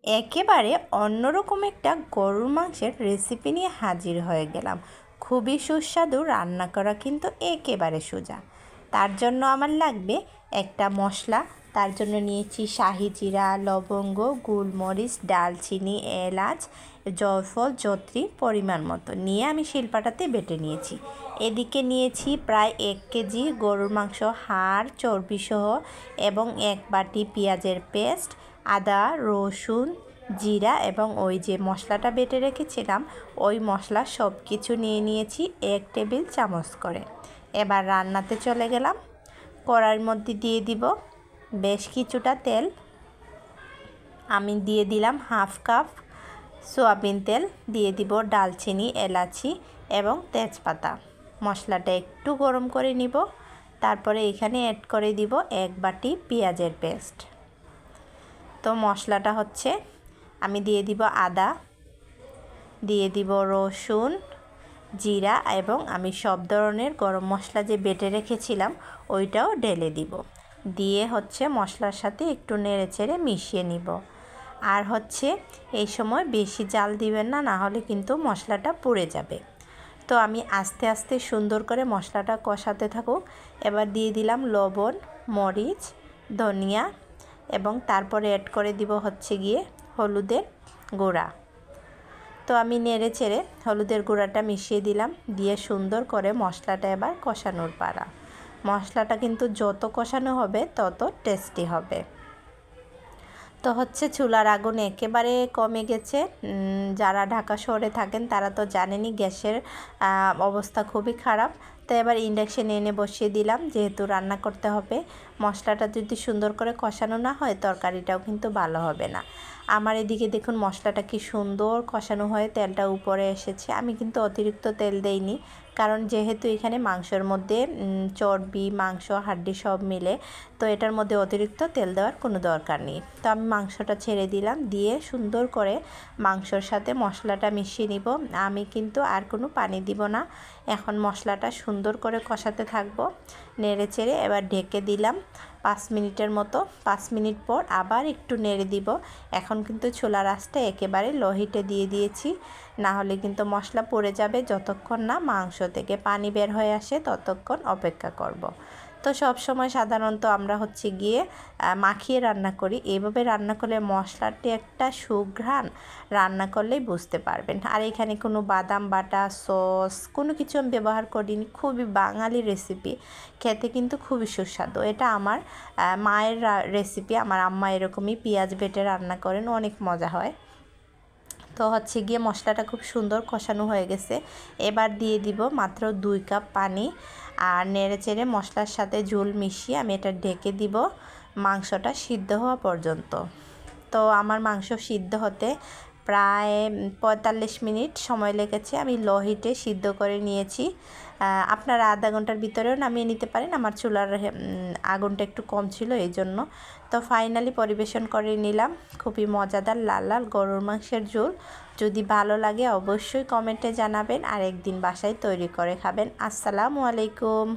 একেবারে অন্যরকম একটা গরুর মাংসের রেসিপি নিয়ে হাজির হয়ে গেলাম। খুবই সুস্বাদু, রান্না করা কিন্তু একেবারে সোজা। তার জন্য আমার লাগবে একটা মশলা। তার জন্য নিয়েছি শাহি জিরা, লবঙ্গ, গোলমরিচ, দারচিনি, এলাচ, জয়ফল, জত্রি পরিমাণ মতো নিয়ে আমি শিলপাটাতে বেটে নিয়েছি। এদিকে নিয়েছি প্রায় 1 কেজি গরুর মাংস, হাড় চর্বিসহ, এবং 1 বাটি পেঁয়াজের পেস্ট, আদা, রসুন, জিরা এবং ওই যে মশলাটা বেটে রেখেছিলাম ওই মশলা সব কিছু নিয়ে নিয়েছি 1 টেবিল চামচ করে। এবার রান্নাতে চলে গেলাম। কড়াইয়ের মধ্যে দিয়ে দিব বেশ কিছুটা তেল। আমি দিয়ে দিলাম 1/2 কাপ সয়াবিন তেল, দিয়ে দিব দারচিনি, এলাচি এবং তেজপাতা। মশলাটা একটু গরম করে নিব। তারপরে এখানে অ্যাড করে দিব 1 বাটি পেঁয়াজের পেস্ট। তো মশলাটা হচ্ছে আমি দিয়ে দিব আদা, দিয়ে দিব রসুন, জিরা এবং আমি সব ধরনের গরম মশলা যে বেটে রেখেছিলাম ওইটাও ঢেলে দিব। দিয়ে হচ্ছে মশলার সাথে একটু নেড়েচেড়ে মিশিয়ে নিব। আর হচ্ছে এই সময় বেশি জাল দিবেন না, না হলে কিন্তু মশলাটা পুড়ে যাবে। তো আমি আস্তে আস্তে সুন্দর করে মশলাটা কষাতে থাকুক। এবার দিয়ে দিলাম লবণ, মরিচ, ধনিয়া এবং তারপরে অ্যাড করে দিব হচ্ছে গিয়ে হলুদের গুঁড়া। তো আমি নেড়ে চেড়ে হলুদের গুঁড়াটা মিশিয়ে দিলাম, দিয়ে সুন্দর করে মশলাটা এবার কষানোর পালা। মশলাটা কিন্তু যত কষানো হবে তত টেস্টি হবে। তো হচ্ছে চুলার আগুন একেবারে কমে গেছে। যারা ঢাকা শহরে থাকেন তারা তো জানেনই গ্যাসের অবস্থা খুবই খারাপ। তো এবার ইন্ডাকশানে এনে বসিয়ে দিলাম, যেহেতু রান্না করতে হবে। মশলাটা যদি সুন্দর করে কষানো না হয় তরকারিটাও কিন্তু ভালো হবে না। আমার এদিকে দেখুন মশলাটা কি সুন্দর কষানো হয়ে তেলটা উপরে এসেছে। আমি কিন্তু অতিরিক্ত তেল দেইনি, কারণ যেহেতু এখানে মাংসের মধ্যে চর্বি, মাংস, হাড্ডি সব মিলে, তো এটার মধ্যে অতিরিক্ত তেল দেওয়ার কোনো দরকার নেই। তো আমি মাংসটা ছেড়ে দিলাম, দিয়ে সুন্দর করে মাংসর সাথে মশলাটা মিশিয়ে নিব। আমি কিন্তু আর কোনো পানি দিব না। এখন মশলাটা সুন্দর করে কষাতে থাকবো নেড়ে চেড়ে। এবার ঢেকে দিলাম 5 মিনিটের মতো। 5 মিনিট পর আবার একটু নেড়ে দিব। এখন কিন্তু চুলার আঁচটা একেবারে লো হিটে দিয়ে দিয়েছি, না হলে কিন্তু মশলা পড়ে যাবে। যতক্ষণ না মাংস থেকে পানি বের হয়ে আসে ততক্ষণ অপেক্ষা করব। তো সব সময় সাধারণত আমরা হচ্ছে গিয়ে মাখিয়ে রান্না করি। এইভাবে রান্না করলে মশলাটি একটা সুঘ্রাণ, রান্না করলেই বুঝতে পারবেন। আর এখানে কোনো বাদাম বাটা, সস কোনো কিছু আমি ব্যবহার করিনি। খুবই বাঙালি রেসিপি, খেতে কিন্তু খুবই সুস্বাদু। এটা আমার মায়ের রেসিপি। আমার আম্মা এরকমই পেঁয়াজ বেটে রান্না করেন, অনেক মজা হয়। তো হচ্ছে গিয়ে মশলাটা খুব সুন্দর কষানো হয়ে গেছে। এবার দিয়ে দিব মাত্র 2 কাপ পানি। আর নেড়ে চেড়ে মশলার সাথে ঝোল মিশিয়ে আমি এটা ঢেকে দিব মাংসটা সিদ্ধ হওয়া পর্যন্ত। তো আমার মাংস সিদ্ধ হতে প্রায় 45 মিনিট সময় লেগেছে। আমি লো হিটে সিদ্ধ করে নিয়েছি। আপনারা আধা ঘন্টার ভিতরেও নামিয়ে নিতে পারেন। আমার চুলার আগুনটা একটু কম ছিল এই জন্য। তো ফাইনালি পরিবেশন করে নিলাম খুবই মজাদার লাল লাল গরুর মাংসের ঝোল। যদি ভালো লাগে অবশ্যই কমেন্টে জানাবেন, আর একদিন বাসায় তৈরি করে খাবেন। আসসালামু আলাইকুম।